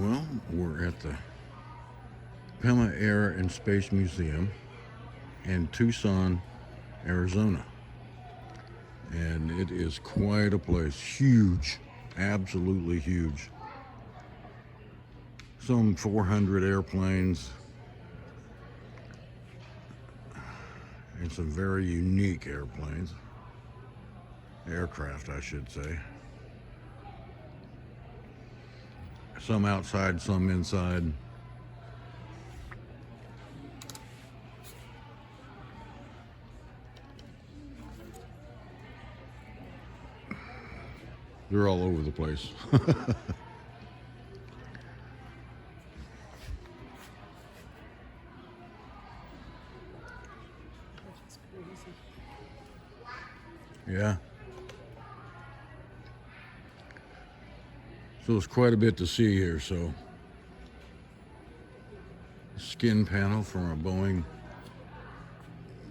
Well, we're at the PIMA Air and Space Museum in Tucson, Arizona. And it is quite a place. Huge. Absolutely huge. Some 400 airplanes. And some very unique airplanes. Aircraft, I should say. Some outside, some inside. They're all over the place. Yeah. So it's quite a bit to see here. So, skin panel from a Boeing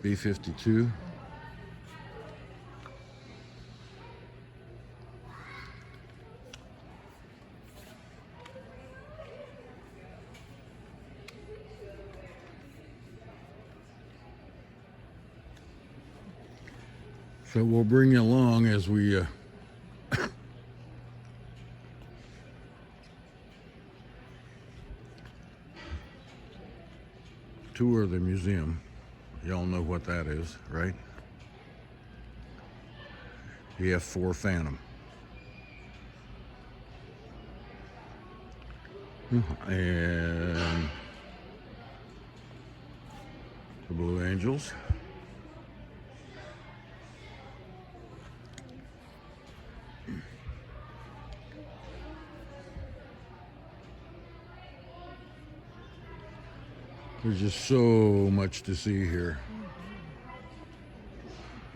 B-52. So we'll bring you along as we tour the museum. Y'all know what that is, right? The F-4 Phantom. And the Blue Angels. There's just so much to see here.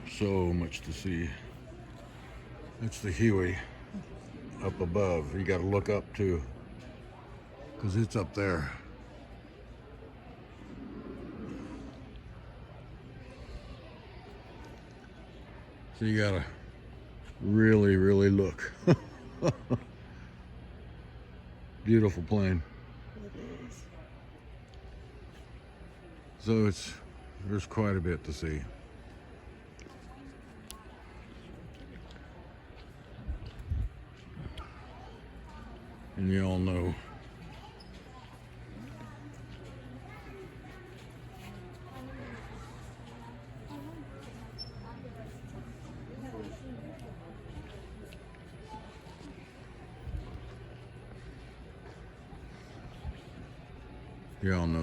So much to see. That's the Huey up above. You got to look up too, because it's up there. So you got to really, really look. Beautiful plane. It is. So there's quite a bit to see. And you all know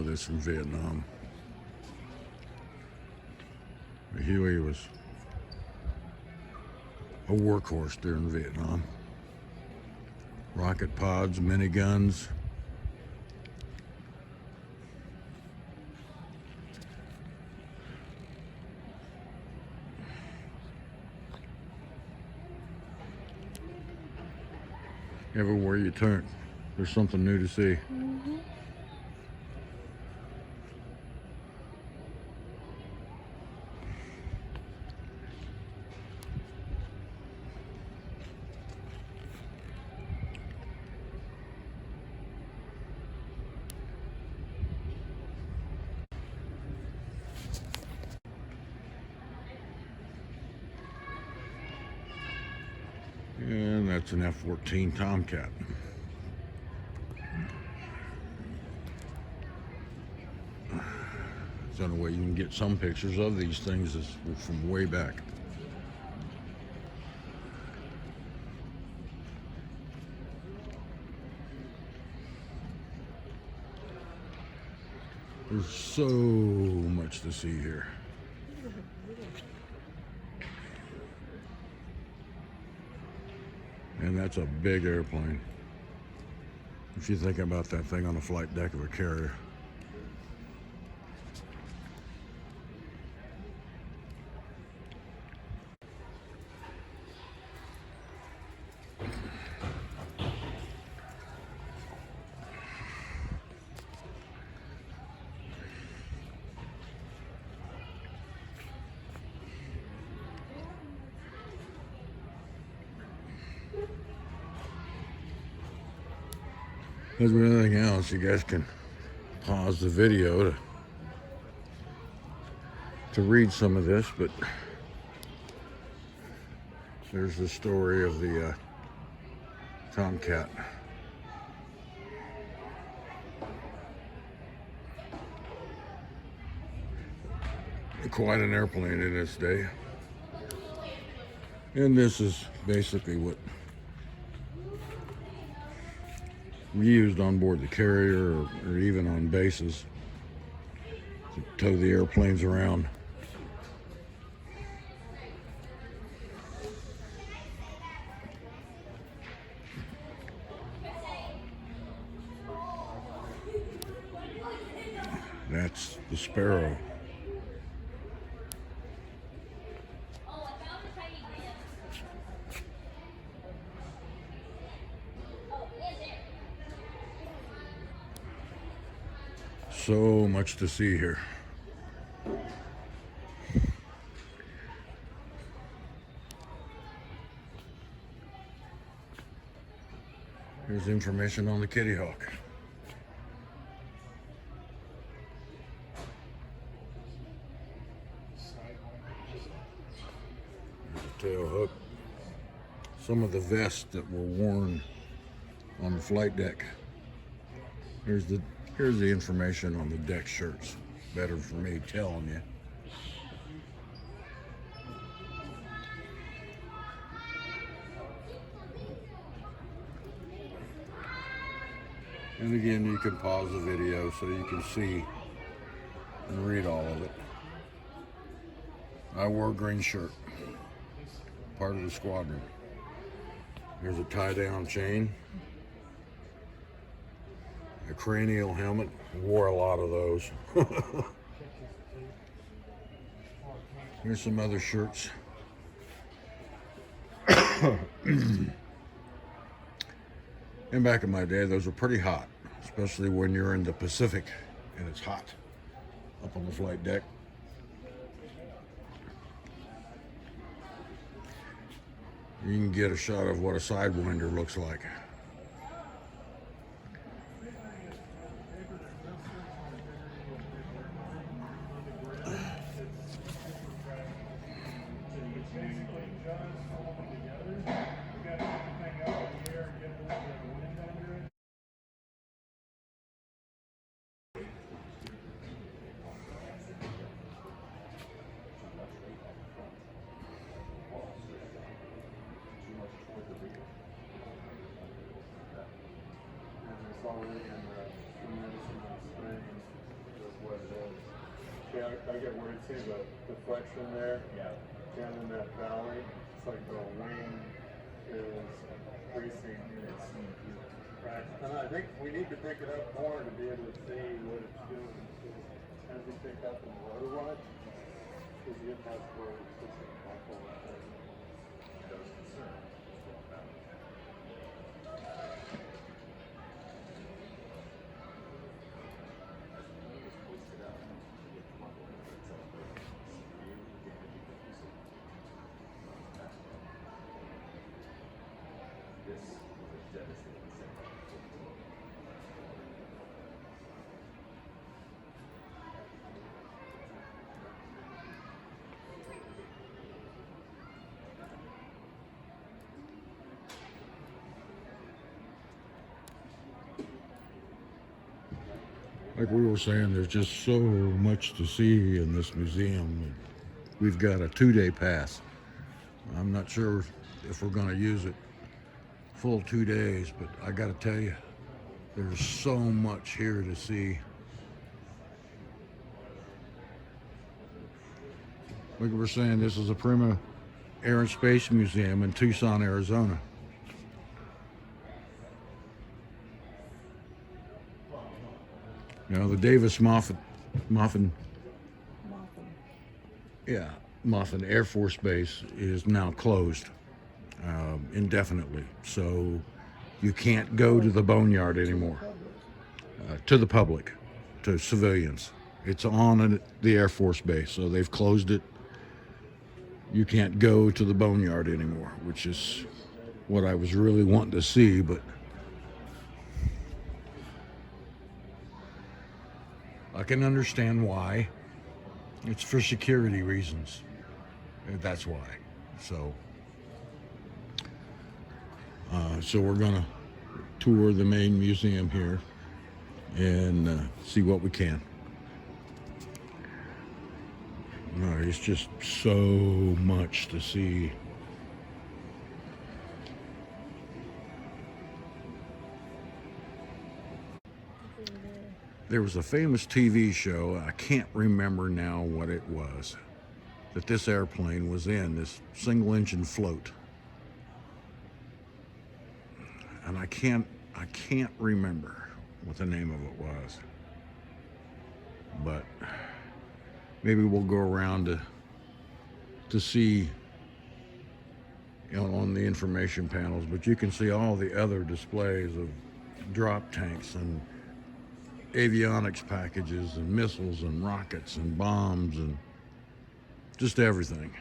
this from Vietnam. The Huey was a workhorse during Vietnam. Rocket pods, miniguns. Everywhere you turn, there's something new to see. Mm-hmm. And that's an F-14 Tomcat. The only way you can get some pictures of these things is from way back. There's so much to see here. And that's a big airplane. If you think about that thing on the flight deck of a carrier. As with anything else, you guys can pause the video to read some of this, but there's the story of the Tomcat. Quite an airplane in its day. And this is basically what we used on board the carrier or even on bases to tow the airplanes around. That's the Sparrow. So much to see here. Here's information on the Kitty Hawk. There's a tail hook. Some of the vests that were worn on the flight deck. Here's the information on the deck shirts. Better for me telling you. And again, you can pause the video so you can see and read all of it. I wore a green shirt, part of the squadron. Here's a tie-down chain. A cranial helmet. Wore a lot of those. Here's some other shirts. And back in my day, those were pretty hot, especially when you're in the Pacific and it's hot up on the flight deck. You can get a shot of what a sidewinder looks like. Yeah, I get worried seeing the deflection there. Yeah. Down in that valley, it's like the wing is creasing and it's cracks. And I think we need to pick it up more to be able to see what it's doing. As we pick up in the rotor watch, because you get that where it's just a couple of those concerns. Like we were saying, there's just so much to see in this museum. We've got a 2-day pass. I'm not sure if we're going to use it full 2 days, but I got to tell you, there's so much here to see. Like we were saying, this is a PIMA Air and Space Museum in Tucson, Arizona. You know, the Davis Moffett Air Force Base is now closed indefinitely. So you can't go to the boneyard anymore, to the public, to civilians. It's on the Air Force Base, so they've closed it. You can't go to the boneyard anymore, which is what I was really wanting to see, but I can understand why. It's for security reasons. That's why. So, so we're gonna tour the main museum here and see what we can. No, it's just so much to see. There was a famous TV show, I can't remember now what it was, that this airplane was in, this single engine float. And I can't remember what the name of it was. But maybe we'll go around to see, you know, on the information panels, but you can see all the other displays of drop tanks and avionics packages and missiles and rockets and bombs and just everything.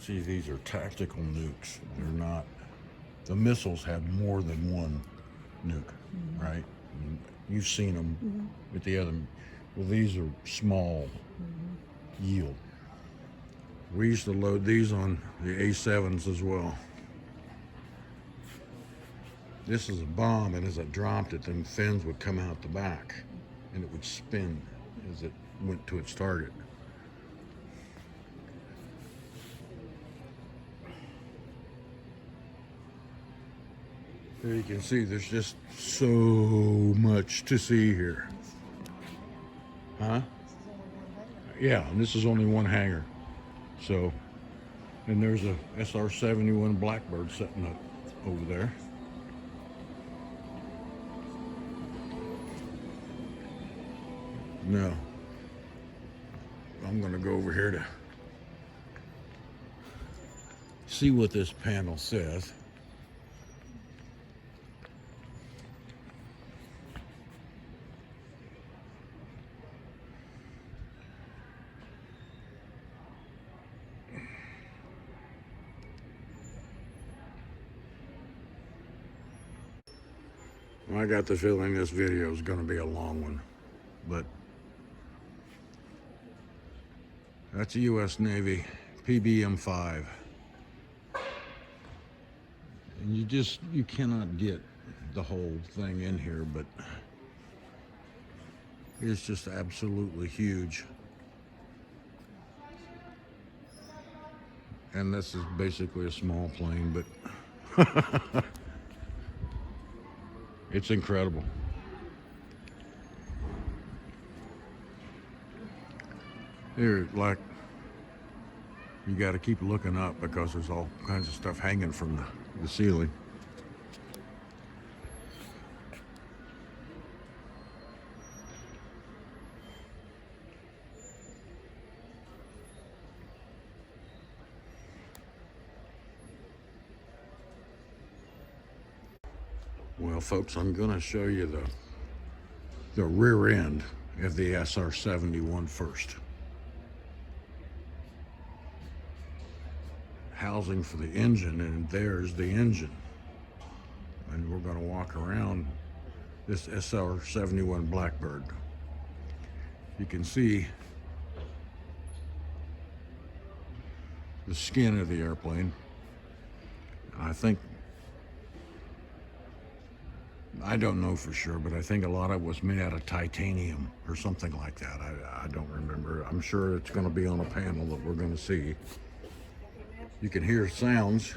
See, these are tactical nukes. They're not, the missiles have more than one nuke, right? You've seen them with the other. Well, these are small yield. We used to load these on the A7s as well. This is a bomb, and as it dropped it, then fins would come out the back, and it would spin as it went to its target. There you can see there's just so much to see here. Huh? Yeah, and this is only one hangar. So, and there's a SR-71 Blackbird sitting up over there. Now, I'm gonna go over here to see what this panel says. I got the feeling this video is going to be a long one, but that's a U.S. Navy PBM-5. And you cannot get the whole thing in here, but it's just absolutely huge. And this is basically a small plane, but it's incredible. Here, like, you got to keep looking up because there's all kinds of stuff hanging from the ceiling. Well, folks, I'm going to show you the rear end of the SR-71 first. Housing for the engine, and there's the engine. And we're going to walk around this SR-71 Blackbird. You can see the skin of the airplane. I don't know for sure, but I think a lot of it was made out of titanium or something like that. I don't remember. I'm sure it's going to be on a panel that we're going to see. You can hear sounds.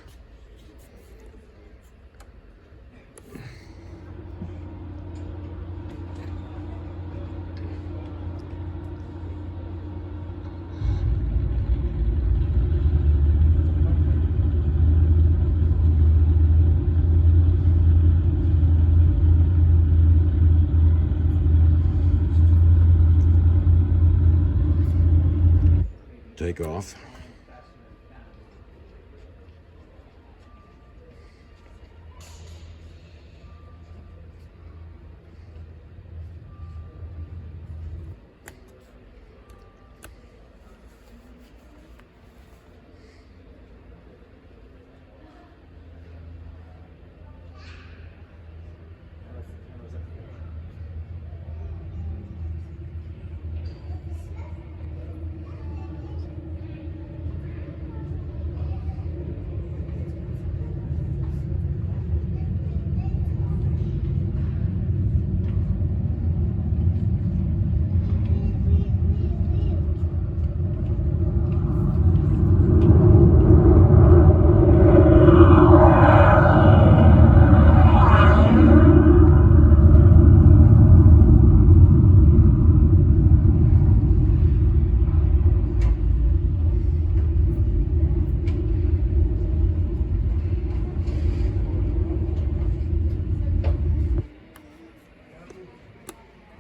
take off.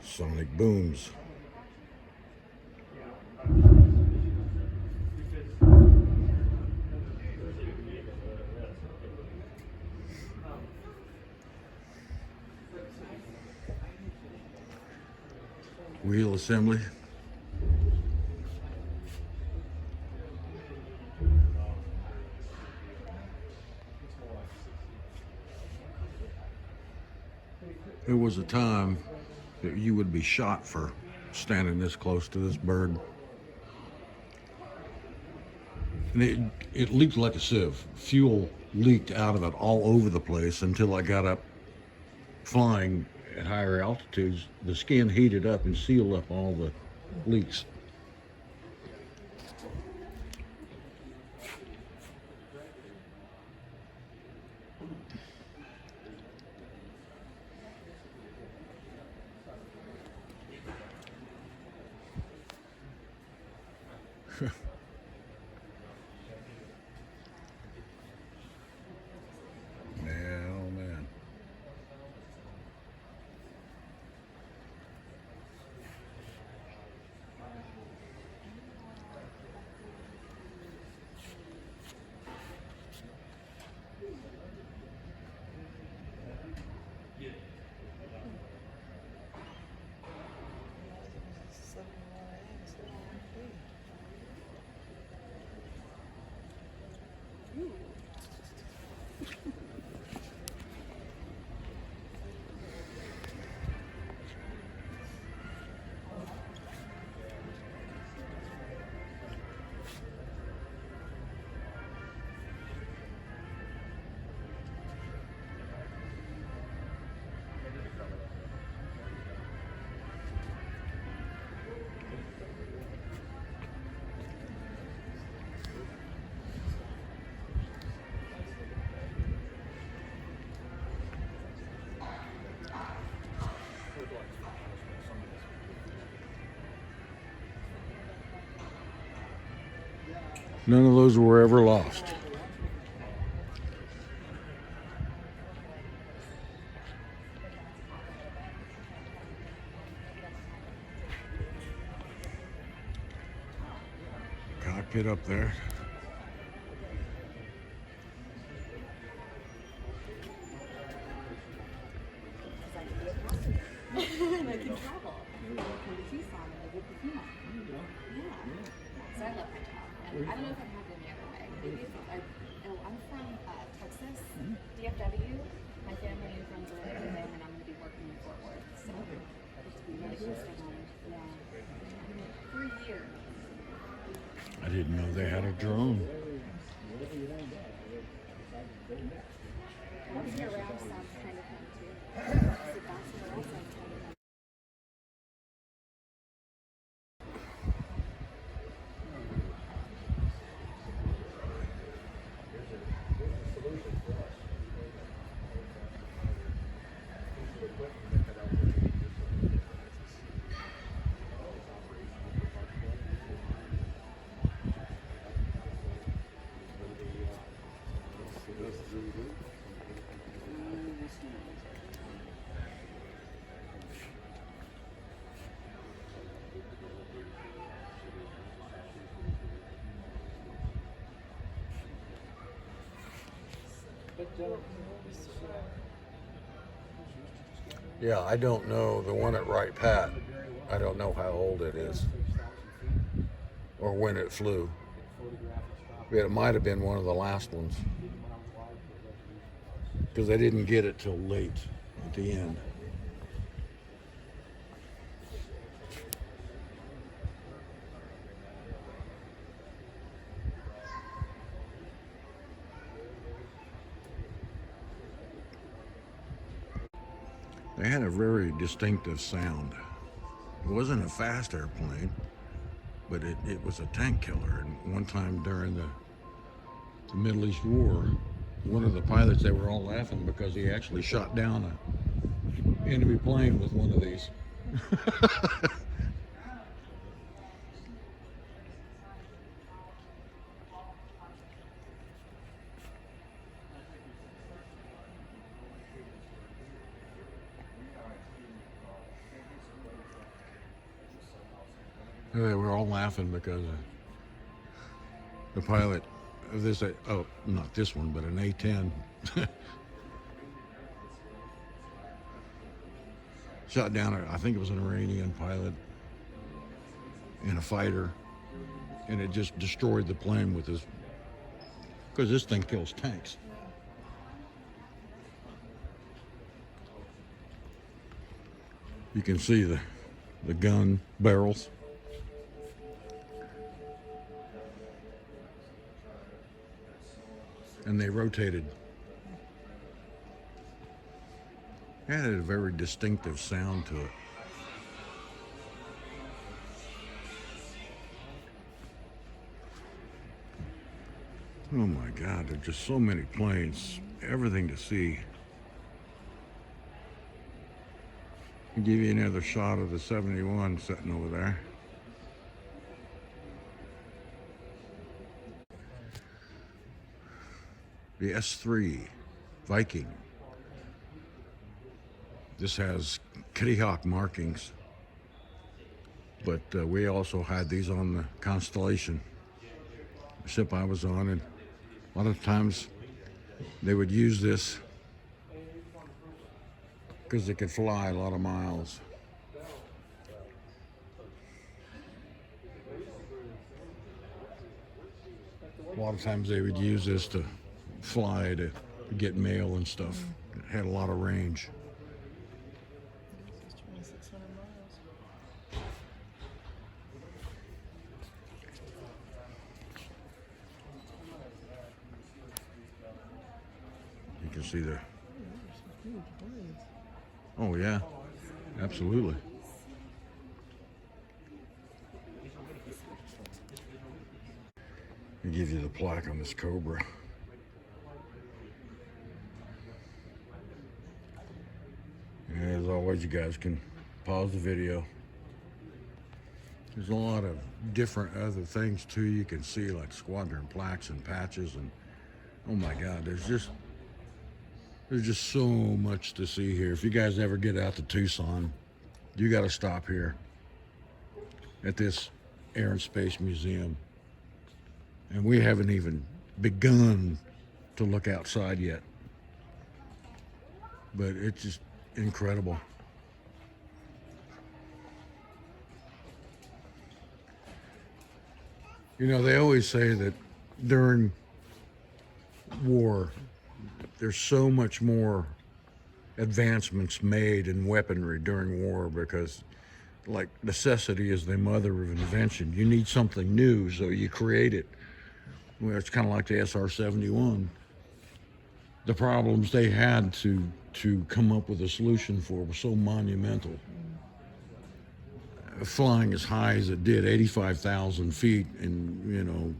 Sonic booms. Wheel assembly. There was a time that you would be shot for standing this close to this bird. And it leaked like a sieve. Fuel leaked out of it all over the place until I got up flying at higher altitudes. The skin heated up and sealed up all the leaks. Man, oh man. None of those were ever lost. Cockpit up there. And I can travel. I come to Tucson and I live with PIMA. Yeah. So I love my job. And I don't know if I'm happy any other way. Maybe if I'm from Texas, DFW. My family and friends are over there, and I'm going to be working in Fort Worth. So it's to be really close to home. Yeah. For a year. I didn't know they had a drone. Bouncing around sounds kind of fun too. So bouncing around sounds kind of fun. Yeah, I don't know the one at Wright Pat. I don't know how old it is or when it flew. It might have been one of the last ones because they didn't get it till late at the end. They had a very distinctive sound. It wasn't a fast airplane, but it was a tank killer. And one time during the Middle East War, one of the pilots, they were all laughing because he actually shot down an enemy plane with one of these. They were all laughing because the pilot of this, oh, not this one, but an A-10, shot down, I think it was an Iranian pilot in a fighter, and it just destroyed the plane with his, because this thing kills tanks. You can see the gun barrels. And they rotated. It had a very distinctive sound to it. Oh my God, there's just so many planes, everything to see. I'll give you another shot of the 71 sitting over there. The S3 Viking. This has Kitty Hawk markings, but we also had these on the Constellation, the ship I was on, and a lot of times they would use this because it could fly a lot of miles. A lot of times they would use this to fly to get mail and stuff. It had a lot of range. You can see the, oh yeah, absolutely. I'll give you the plaque on this Cobra. As always, you guys can pause the video. There's a lot of different other things too you can see, like squadron plaques and patches, and oh my God, there's just so much to see here. If you guys ever get out to Tucson, you got to stop here at this Air and Space Museum. And we haven't even begun to look outside yet, but it's just incredible. You know, they always say that during war, there's so much more advancements made in weaponry during war because, like, necessity is the mother of invention. You need something new, so you create it. Well, it's kind of like the SR-71. The problems they had to come up with a solution for were so monumental. Flying as high as it did, 85,000 feet, and you know,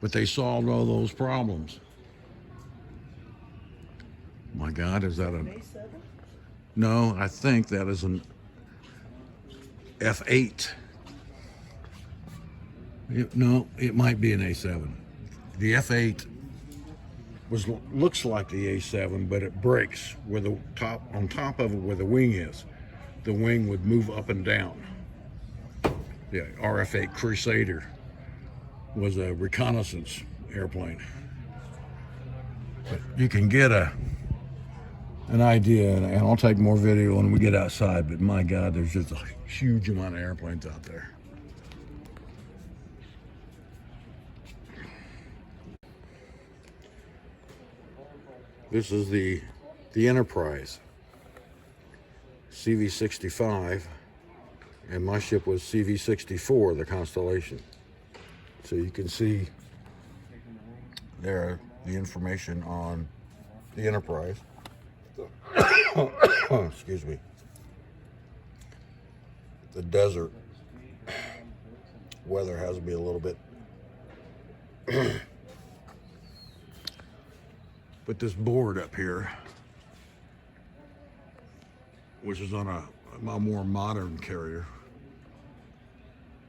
but they solved all those problems. My God, is that an A7? No, I think that is an F8. No, it might be an A7. The F8 looks like the A7, but it breaks where the top, on top of it where the wing is. The wing would move up and down. The RF-8 Crusader was a reconnaissance airplane. But you can get an idea, and I'll take more video when we get outside, but my God, there's just a huge amount of airplanes out there. This is the Enterprise CV-65, and my ship was CV-64, the Constellation. So you can see there the information on the Enterprise. Excuse me. The desert weather has me a little bit. But this board up here, which is on a more modern carrier,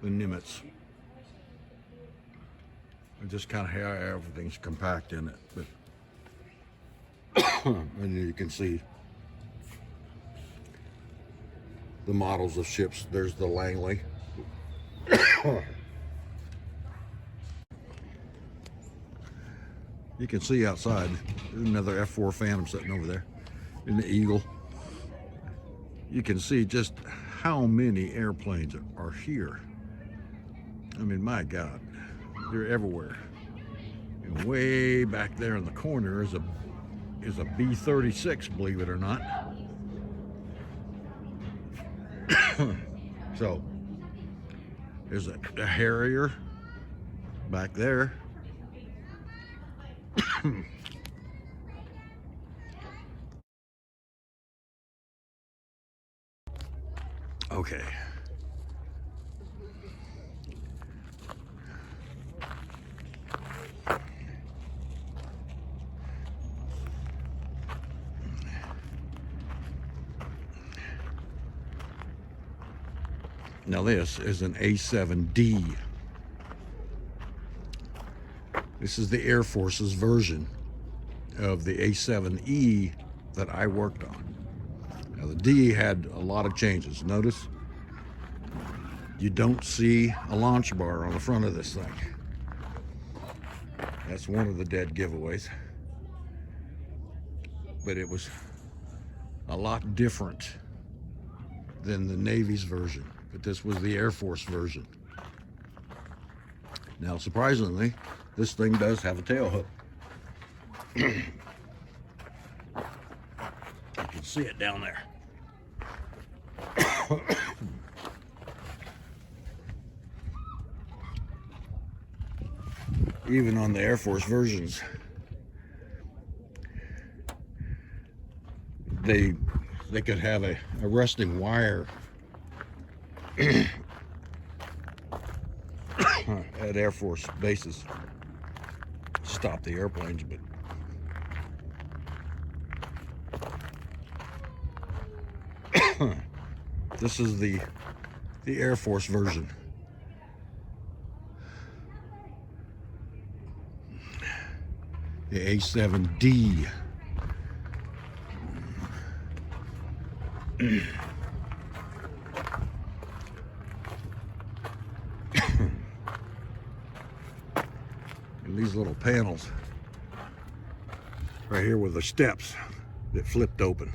the Nimitz. And just kind of how everything's compact in it. But and you can see the models of ships. There's the Langley. You can see outside, there's another F4 Phantom sitting over there in the Eagle. You can see just how many airplanes are here. I mean, my God, they're everywhere. And way back there in the corner is a B-36, believe it or not. So there's a Harrier back there. Okay. Now this is an A7D. This is the Air Force's version of the A7E that I worked on. Now the D had a lot of changes. Notice you don't see a launch bar on the front of this thing. That's one of the dead giveaways. But it was a lot different than the Navy's version. But this was the Air Force version. Now, surprisingly, this thing does have a tail hook. You can see it down there. Even on the Air Force versions, they could have a resting wire at Air Force bases. Stop the airplanes, but this is the Air Force version. The A7D. And these little panels right here with the steps that flipped open,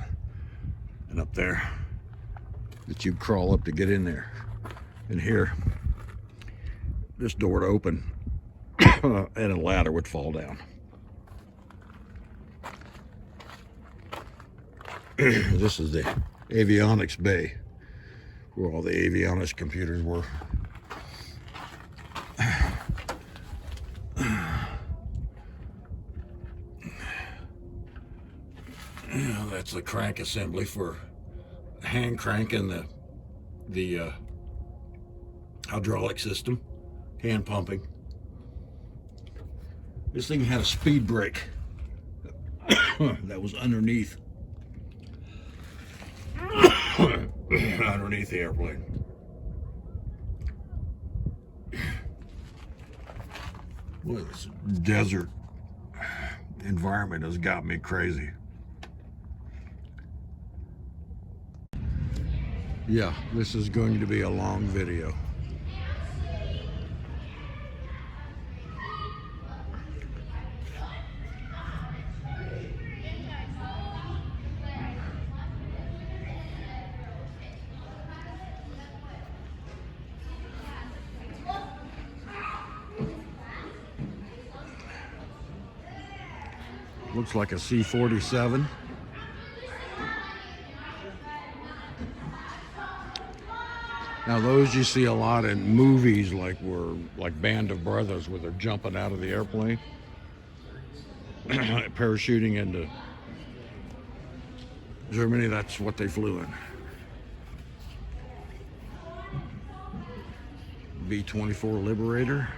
and up there that you'd crawl up to get in there. And here, this door would open and a ladder would fall down. This is the avionics bay where all the avionics computers were. That's the crank assembly for hand crank and the hydraulic system, hand pumping. This thing had a speed brake that was underneath underneath the airplane. Well, this desert environment has got me crazy. Yeah, this is going to be a long video. Looks like a C-47. Now those you see a lot in movies, like Band of Brothers, where they're jumping out of the airplane, parachuting into Germany. That's what they flew in. B-24 Liberator.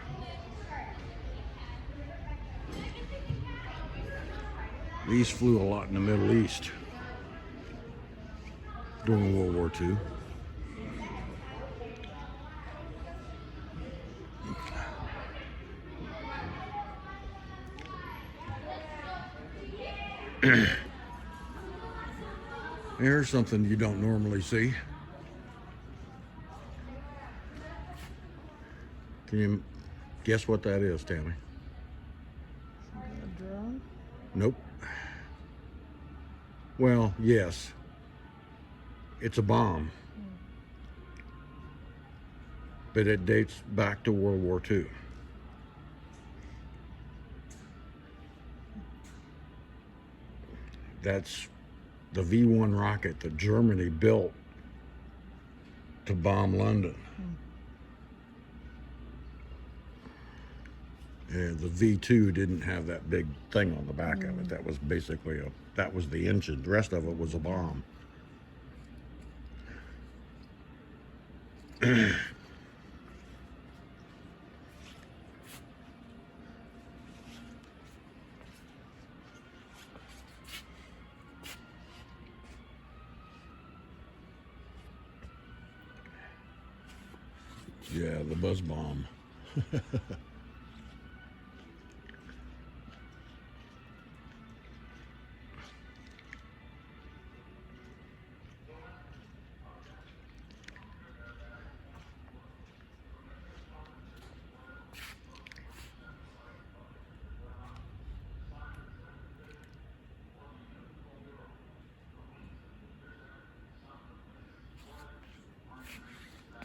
These flew a lot in the Middle East during World War II. Here's something you don't normally see. Can you guess what that is, Tammy? A drone? Nope. Well, yes. It's a bomb. But it dates back to World War II. That's the V-1 rocket that Germany built to bomb London. And the V2 didn't have that big thing on the back of it. That was basically that was the engine. The rest of it was a bomb. Yeah, the buzz bomb.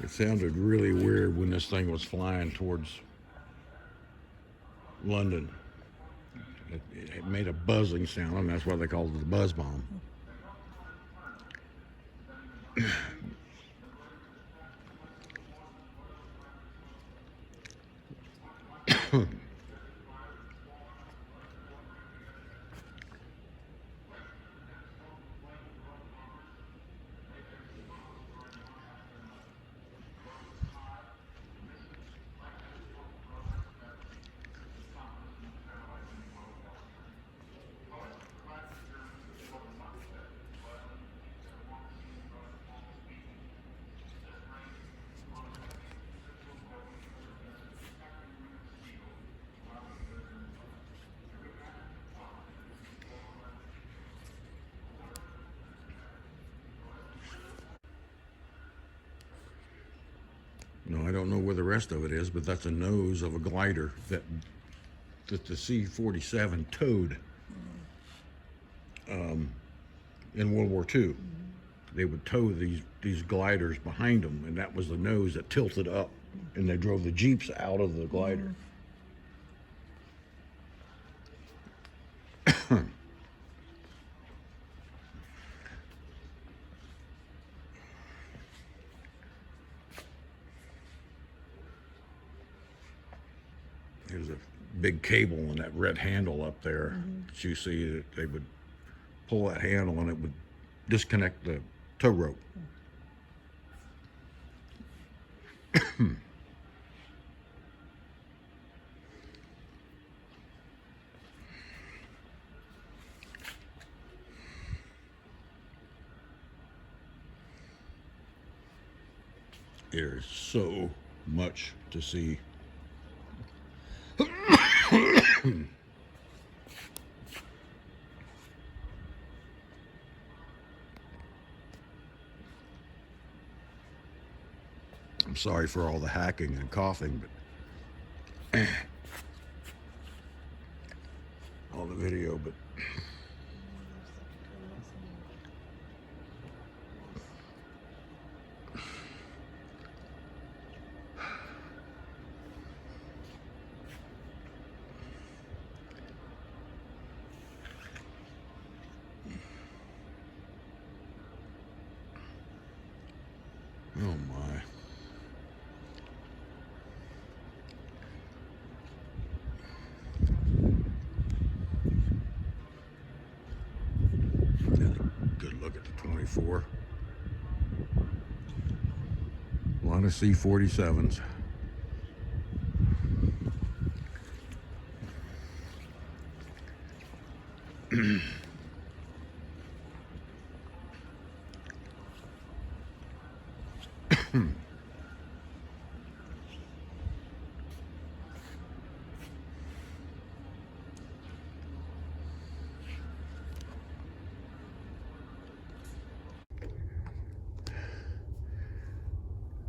It sounded really weird when this thing was flying towards London. It made a buzzing sound, and that's why they called it the buzz bomb. No, I don't know where the rest of it is, but that's a nose of a glider that the C-47 towed in World War II. They would tow these gliders behind them, and that was the nose that tilted up, and they drove the Jeeps out of the glider. There's a big cable and that red handle up there that you see that they would pull that handle and it would disconnect the tow rope. There's so much to see. I'm sorry for all the hacking and coughing, but all the video, but B-24. A lot of C-47s.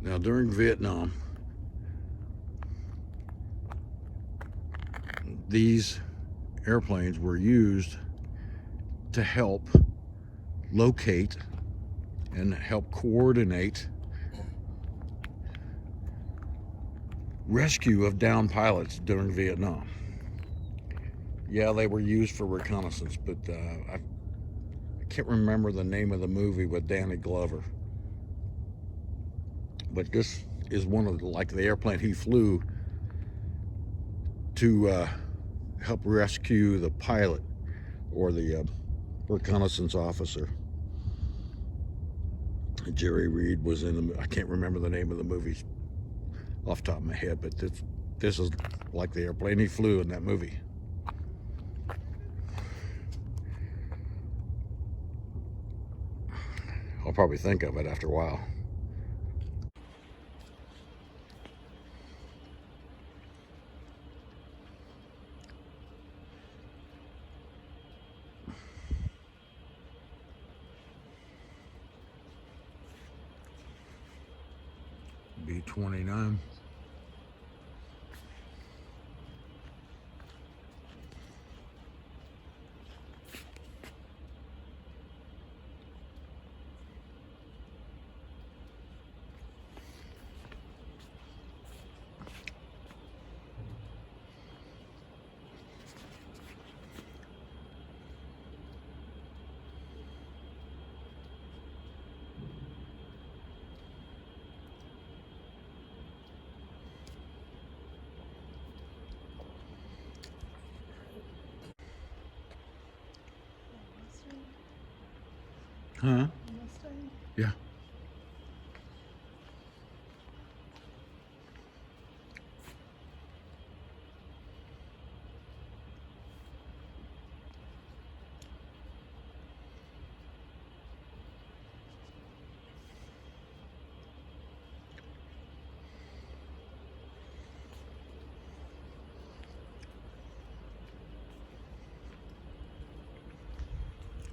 Now, during Vietnam, these airplanes were used to help locate and help coordinate rescue of downed pilots during Vietnam. Yeah, they were used for reconnaissance, but I can't remember the name of the movie with Danny Glover. But this is one of the airplane he flew to help rescue the pilot or the reconnaissance officer. Jerry Reed was in the, I can't remember the name of the movie off the top of my head, but this is like the airplane he flew in that movie. I'll probably think of it after a while. B-29. Huh? Yeah.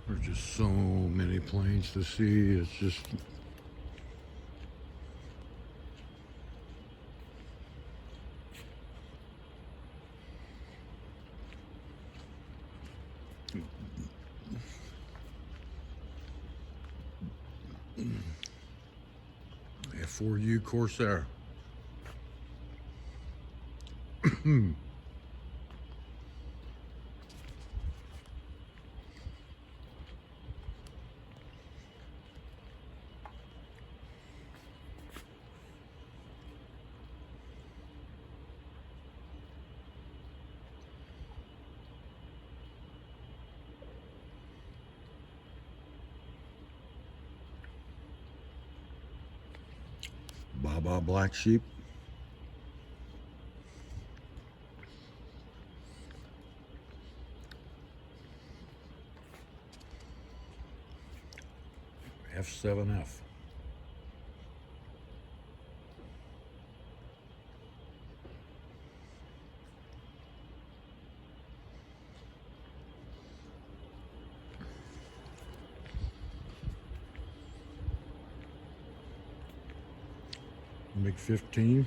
There's just so many planes to see. It's just F4U Corsair. Baba Black Sheep. F7F. MiG-15.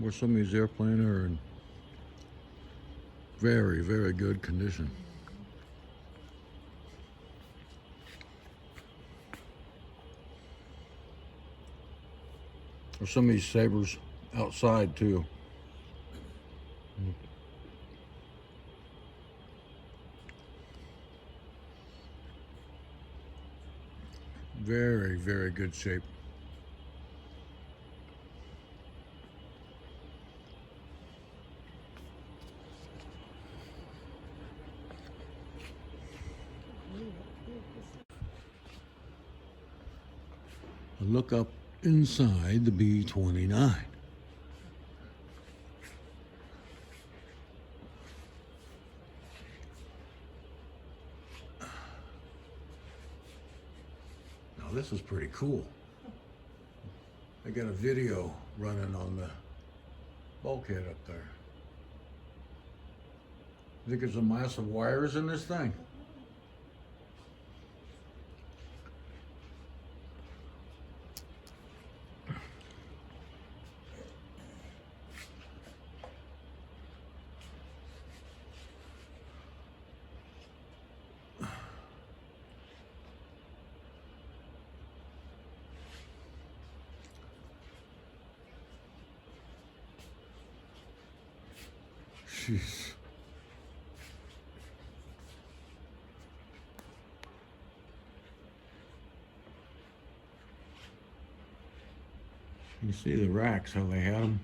Where some of these airplanes are in very, very good condition. There's some of these sabers outside too. Very, very good shape. A look up inside the B-29. Now this is pretty cool. I got a video running on the bulkhead up there. I think there's a mass of wires in this thing. Jeez. You see the racks, how they had them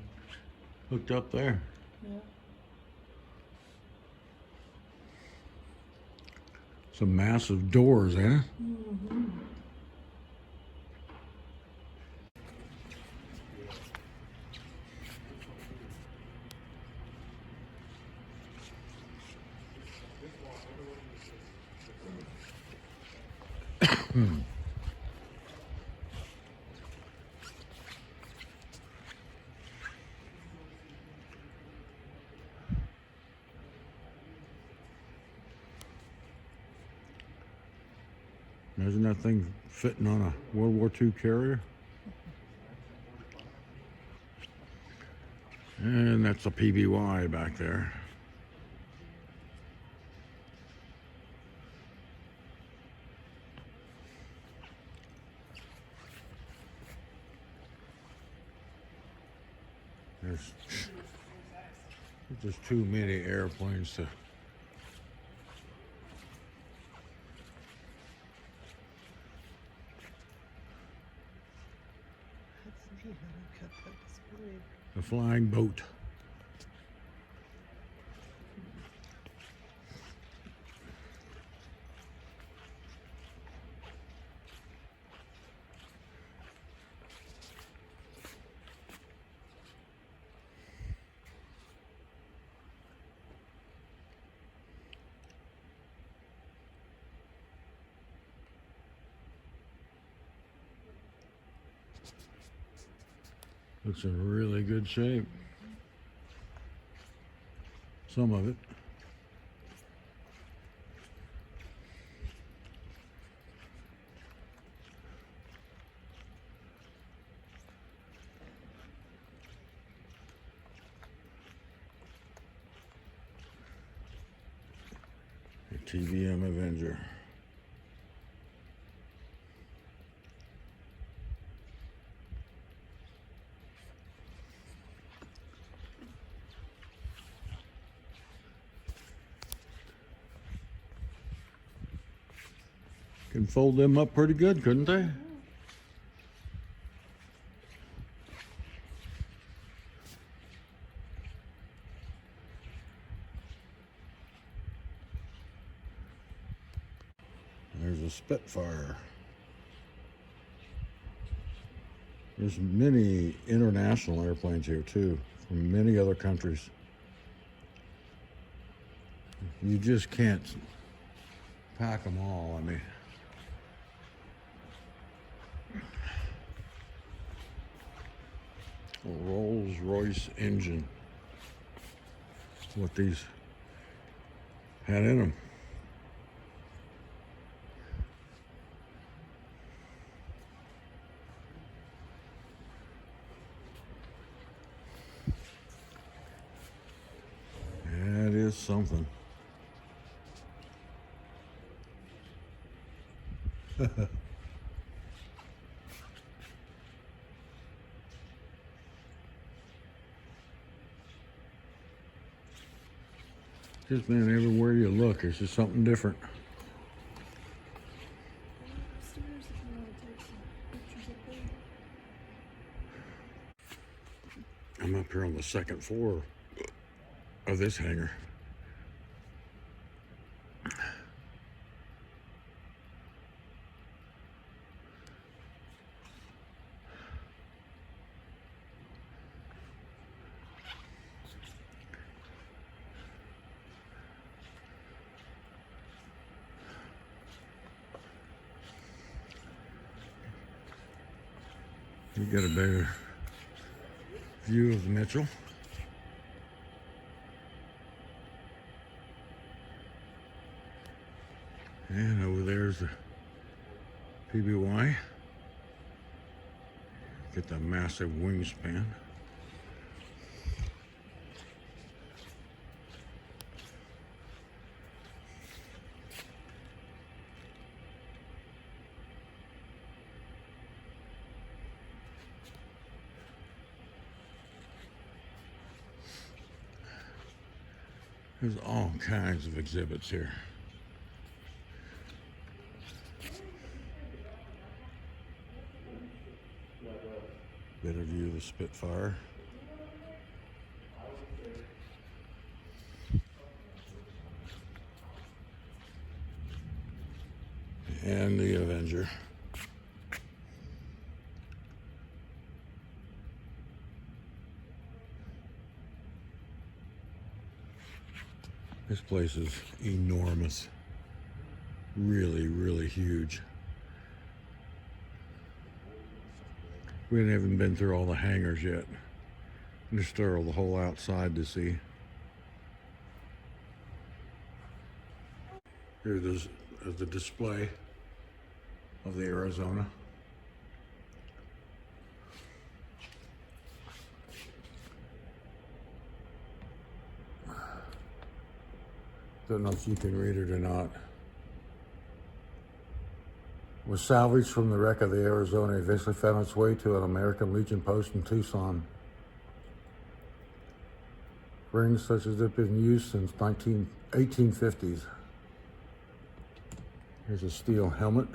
hooked up there. Yeah. Some massive doors, eh? Mm-hmm. Imagine that thing fitting on a World War II carrier. And that's a PBY back there. There's just too many airplanes to. The flying boat. Looks in really good shape. Some of it. The TVM Avenger. Can fold them up pretty good, couldn't they? There's a Spitfire. There's many international airplanes here too, from many other countries. You just can't pack them all, I mean. A Rolls-Royce engine. That's what these had in them. That is something. Just man, everywhere you look, there's just something different. Upstairs if you want to take some pictures up there. I'm up here on the second floor of this hangar. You get a better view of the Mitchell. And over there's the PBY. Get the massive wingspan. There's all kinds of exhibits here. Better view of the Spitfire. And the Avenger. This place is enormous. Really, really huge. We haven't been through all the hangars yet. There's still the whole outside to see. Here's the display of the Arizona. Don't know if you can read it or not. Was salvaged from the wreck of the Arizona, eventually found its way to an American Legion post in Tucson. Rings such as have been used since 1850s. Here's a steel helmet.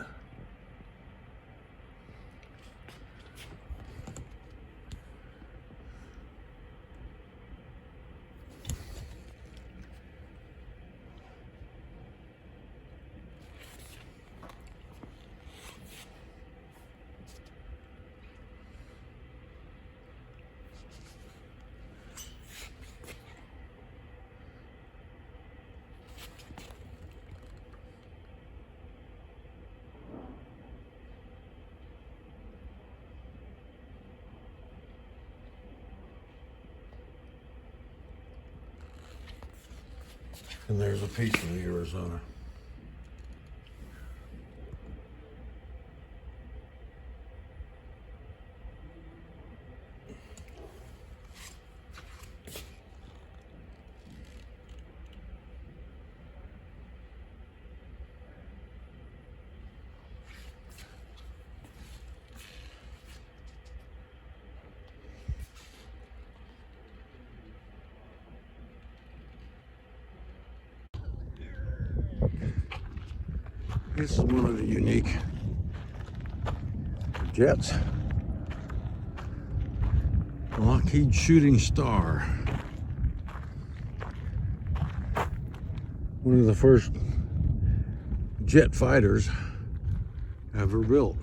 And there's a piece of the Arizona. This is one of the unique jets. Lockheed Shooting Star. One of the first jet fighters ever built.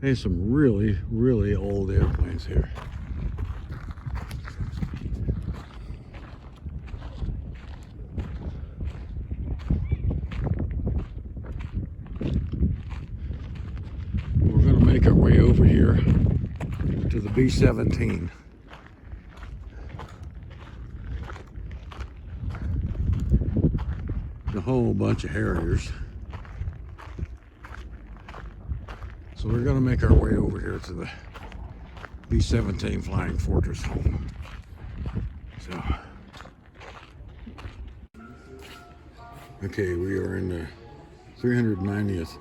There's some really, really old airplanes here. Make our way over here to the B-17. A whole bunch of Harriers. So we're going to make our way over here to the B-17 Flying Fortress home. So, okay, we are in the 390th.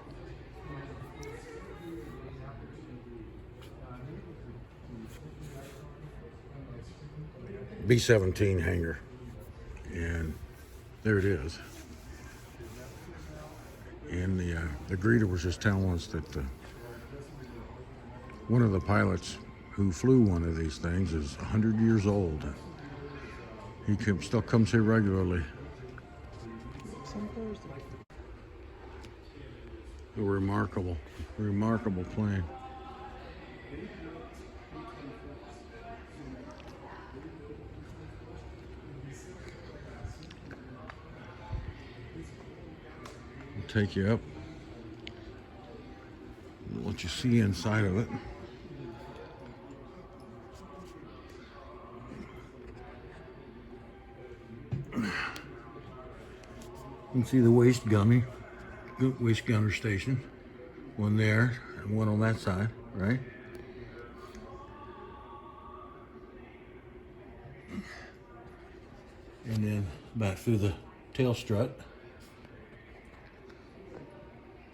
B-17 hangar. And there it is. And the greeter was just telling us that one of the pilots who flew one of these things is 100 years old. He still comes here regularly. A remarkable plane. We'll take you up. We'll let you see inside of it. You can see the waste gunner station. One there and one on that side, right? And then back through the tail strut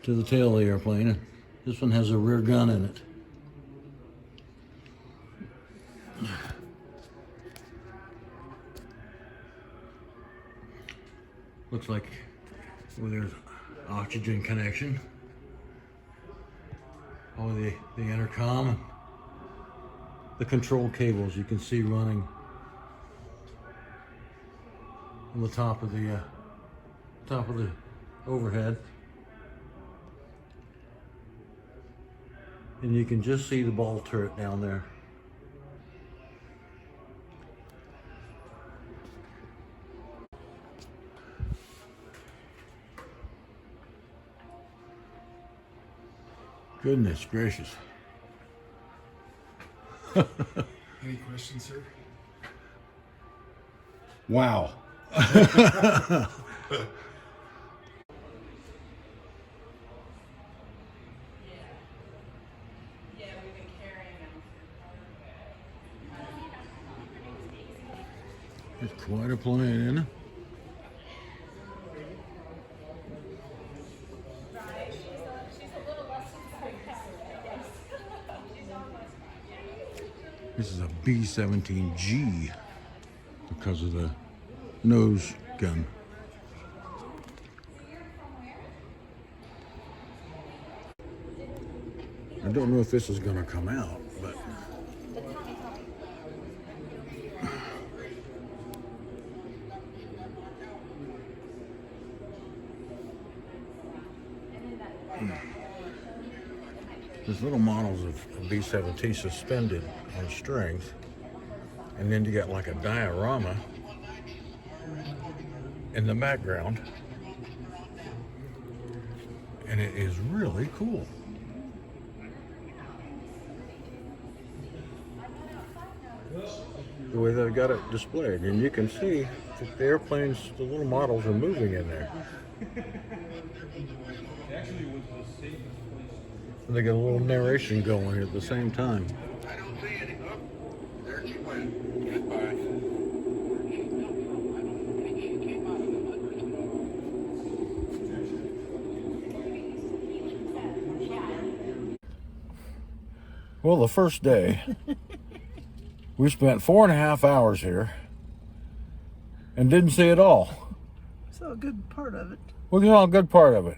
to the tail of the airplane. And this one has a rear gun in it. Looks like there's oxygen connection. All the intercom and the control cables you can see running on the top of the overhead. And you can just see the ball turret down there. Goodness gracious. Any questions, sir? Wow. It's quite a plane, isn't it? This is a B-17G because of the nose gun. I don't know if this is going to come out, but there's little models of B-17 suspended on strings, and then you got like a diorama in the background, and it is really cool. The way they've got it displayed, and you can see that the airplanes, the little models are moving in there. And they got a little narration going at the same time. I don't see any. Oh, there she went. Goodbye. Well, the first day, we spent 4.5 hours here and didn't see it all. So a good part of it. We saw a good part of it.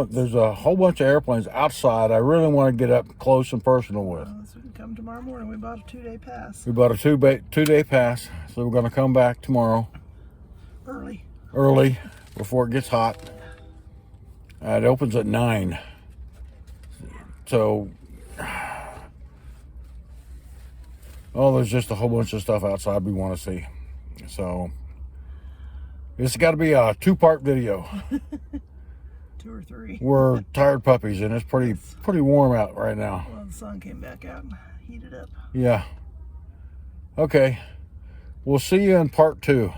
There's a whole bunch of airplanes outside I really want to get up close and personal with. So we can come tomorrow morning. We bought a 2-day pass. We bought a two-day pass, so we're going to come back tomorrow. Early, before it gets hot. It opens at 9. So, there's just a whole bunch of stuff outside we want to see. So, it's got to be a 2-part video. 2 or 3. We're tired puppies, and it's pretty warm out right now. Well, the sun came back out and heated up. Yeah. Okay. We'll see you in part 2.